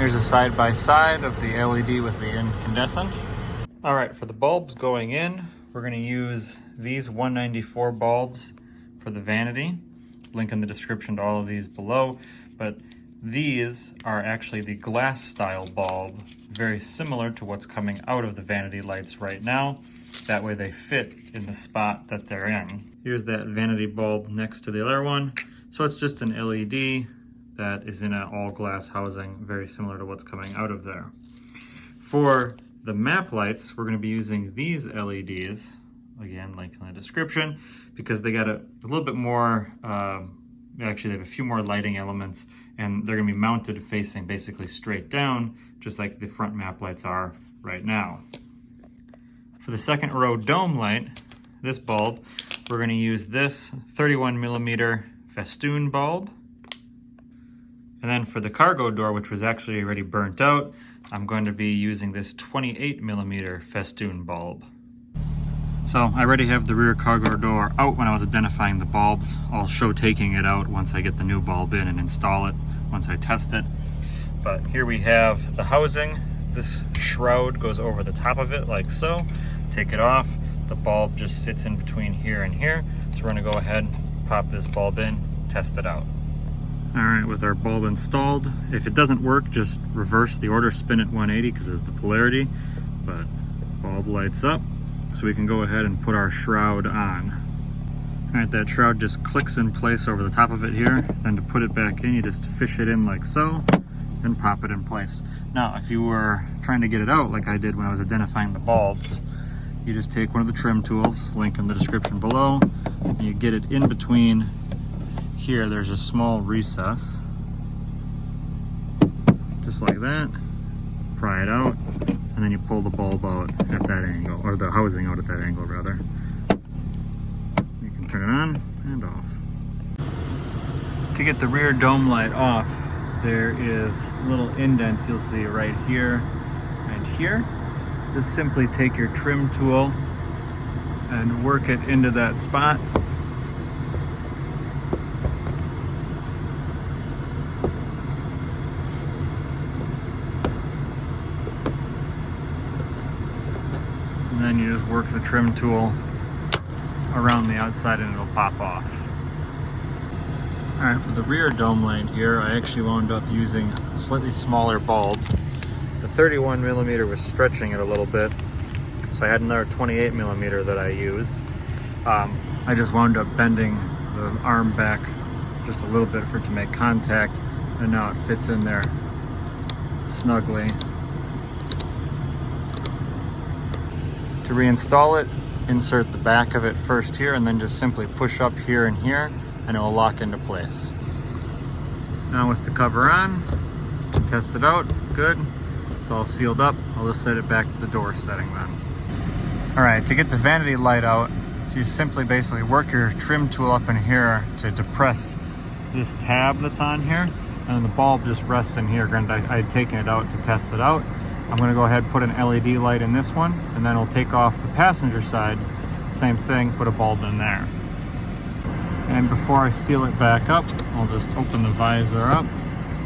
Here's a side-by-side of the LED with the incandescent. All right, for the bulbs going in, we're gonna use these 194 bulbs for the Vanity. Link in the description to all of these below, but these are actually the glass style bulb, very similar to what's coming out of the Vanity lights right now. That way they fit in the spot that they're in. Here's that Vanity bulb next to the other one. So it's just an LED that is in an all glass housing, very similar to what's coming out of there. For the map lights, we're gonna be using these LEDs, again, link in the description, because they got a little bit more, actually they have a few more lighting elements, and they're gonna be mounted facing basically straight down, just like the front map lights are right now. For the second row dome light, this bulb, we're gonna use this 31mm festoon bulb. And then for the cargo door, which was actually already burnt out, I'm going to be using this 28mm festoon bulb. So I already have the rear cargo door out when I was identifying the bulbs. I'll show taking it out once I get the new bulb in and install it, once I test it. But here we have the housing. This shroud goes over the top of it like so. Take it off. The bulb just sits in between here and here. So we're gonna go ahead, pop this bulb in, test it out. All right, with our bulb installed, if it doesn't work, just reverse the order, spin it 180 because it's the polarity, but bulb lights up. So we can go ahead and put our shroud on. All right, that shroud just clicks in place over the top of it here. Then to put it back in, you just fish it in like so, and pop it in place. Now, if you were trying to get it out like I did when I was identifying the bulbs, you just take one of the trim tools, link in the description below, and you get it in between. Here, there's a small recess, just like that. Pry it out, and then you pull the bulb out at that angle, or the housing out at that angle rather. You can turn it on and off. To get the rear dome light off, there is little indents you'll see right here and here. Just simply take your trim tool and work it into that spot. And then you just work the trim tool around the outside and it'll pop off. All right, for the rear dome light here, I actually wound up using a slightly smaller bulb. The 31mm was stretching it a little bit, so I had another 28mm that I used. I just wound up bending the arm back just a little bit for it to make contact, and now it fits in there snugly. To reinstall it, insert the back of it first here and then just simply push up here and here and it will lock into place. Now with the cover on, test it out, good. It's all sealed up. I'll just set it back to the door setting then. All right, to get the Vanity light out, you simply basically work your trim tool up in here to depress this tab that's on here, and then the bulb just rests in here. Granted, I had taken it out to test it out. I'm gonna go ahead and put an LED light in this one, and then I'll take off the passenger side, same thing, put a bulb in there. And before I seal it back up, I'll just open the visor up,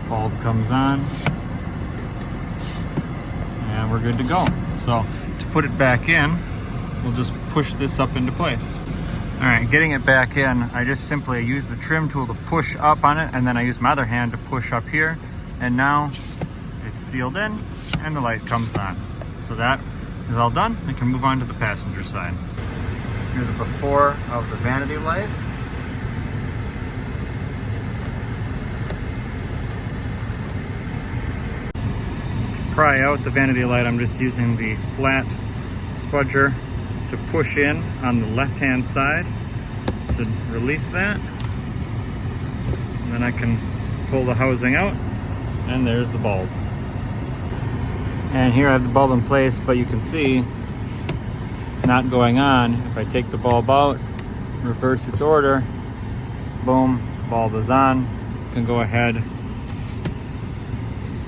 bulb comes on, and we're good to go. So to put it back in, we'll just push this up into place. All right, getting it back in, I just simply use the trim tool to push up on it, and then I use my other hand to push up here, and now it's sealed in and the light comes on. So that is all done. We can move on to the passenger side. Here's a before of the Vanity light. To pry out the Vanity light, I'm just using the flat spudger to push in on the left-hand side to release that. And then I can pull the housing out, and there's the bulb. And here I have the bulb in place, but you can see it's not going on. If I take the bulb out, reverse its order, boom, bulb is on. You can go ahead,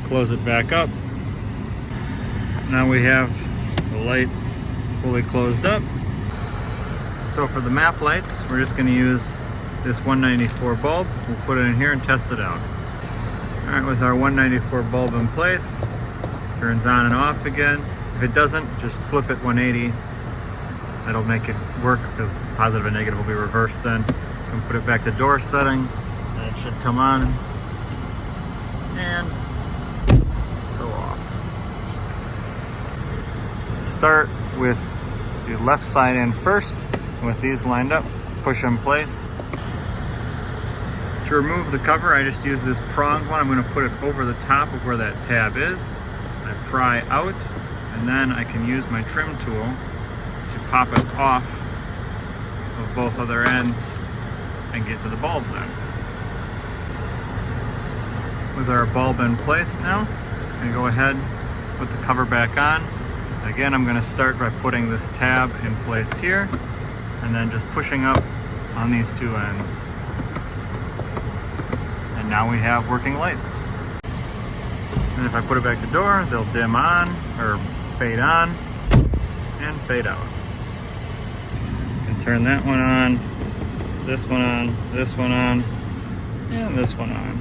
close it back up. Now we have the light fully closed up. So for the map lights, we're just going to use this 194 bulb. We'll put it in here and test it out. All right, with our 194 bulb in place, turns on and off again. If it doesn't, just flip it 180. That'll make it work because positive and negative will be reversed then. You can put it back to door setting, and it should come on and go off. Start with the left side in first. With these lined up, push in place. To remove the cover, I just use this pronged one. I'm going to put it over the top of where that tab is. I pry out, and then I can use my trim tool to pop it off of both other ends and get to the bulb then. With our bulb in place now, I'm going to go ahead, put the cover back on. Again, I'm going to start by putting this tab in place here, and then just pushing up on these two ends. And now we have working lights. And if I put it back to door, they'll dim on, or fade on, and fade out. You can turn that one on, this one on, this one on, and this one on.